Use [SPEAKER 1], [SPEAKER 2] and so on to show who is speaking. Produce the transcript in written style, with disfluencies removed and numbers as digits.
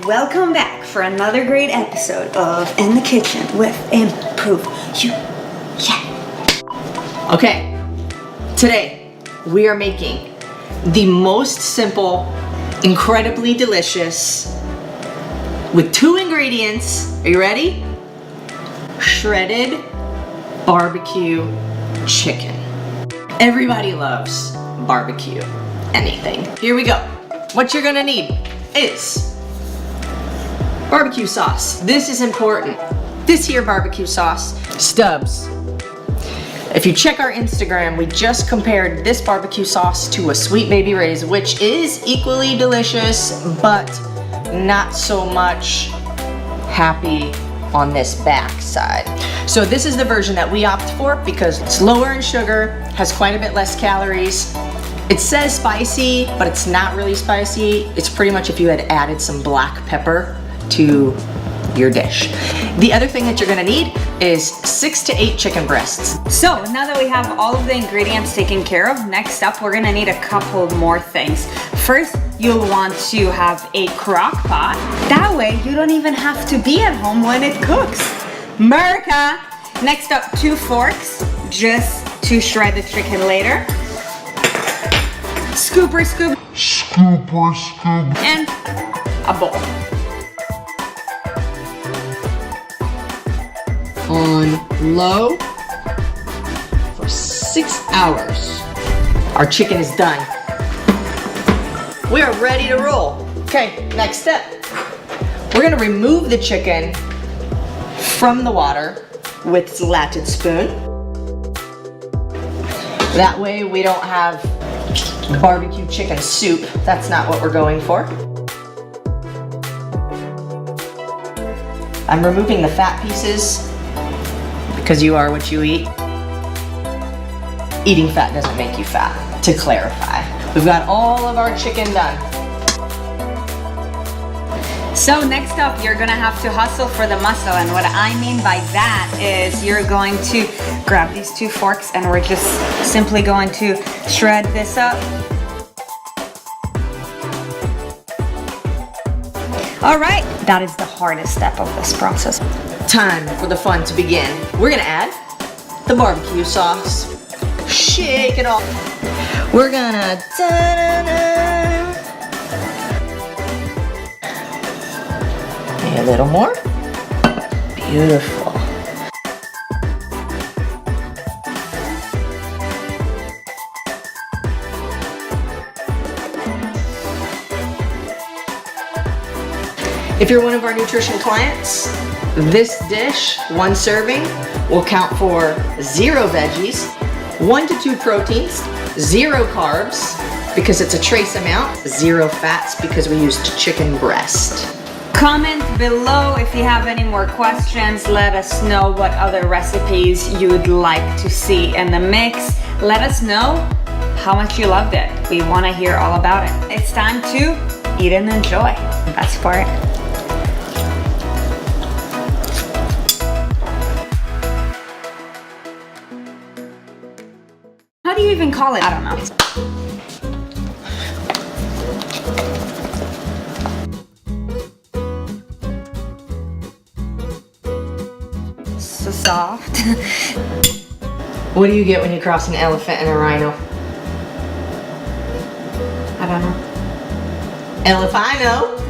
[SPEAKER 1] welcome back for another great episode of In the Kitchen with Improve You. Yeah.
[SPEAKER 2] Okay, today we are making the most simple, incredibly delicious, with 2 ingredients. Are you ready? Shredded barbecue chicken. Everybody loves barbecue anything. Here we go. What you're gonna need is barbecue sauce. This is important. This here barbecue sauce, Stubbs. If you check our Instagram, we just compared this barbecue sauce to a Sweet Baby Ray's, which is equally delicious, but not so much happy on this back side. So this is the version that we opt for because it's lower in sugar, has quite a bit less calories. It says spicy, but it's not really spicy. It's pretty much if you had added some black pepper to your dish. The other thing that you're gonna need is 6 to 8 chicken breasts.
[SPEAKER 1] So now that we have all of the ingredients taken care of, next up we're gonna need a couple more things. First, you'll want to have a crock pot. That way you don't even have to be at home when it cooks. America! Next up, 2 forks, just to shred the chicken later. Scooper scoop. Scooper scoop. And a bowl.
[SPEAKER 2] On low for 6 hours. Our chicken is done. We are ready to roll. Okay, next step. We're gonna remove the chicken from the water with the latchet spoon. That way we don't have barbecue chicken soup. That's not what we're going for. I'm removing the fat pieces because you are what you eat. Eating fat doesn't make you fat, to clarify. We've got all of our chicken done.
[SPEAKER 1] So next up, you're gonna have to hustle for the muscle, and what I mean by that is you're going to grab these 2 forks and we're just simply going to shred this up. All right, that is the hardest step of this process.
[SPEAKER 2] Time for the fun to begin. We're gonna add the barbecue sauce. Shake it all. We're gonna a little more. Beautiful. If you're one of our nutrition clients, this dish, 1 serving, will count for 0 veggies, 1 to 2 proteins, 0 carbs, because it's a trace amount, 0 fats because we used chicken breast.
[SPEAKER 1] Comment below if you have any more questions. Let us know what other recipes you would like to see in the mix. Let us know how much you loved it. We want to hear all about it. It's time to eat and enjoy. That's for it. How do you even call it? I don't know. So soft.
[SPEAKER 2] What do you get when you cross an elephant and a rhino?
[SPEAKER 1] I don't know.
[SPEAKER 2] Elefino.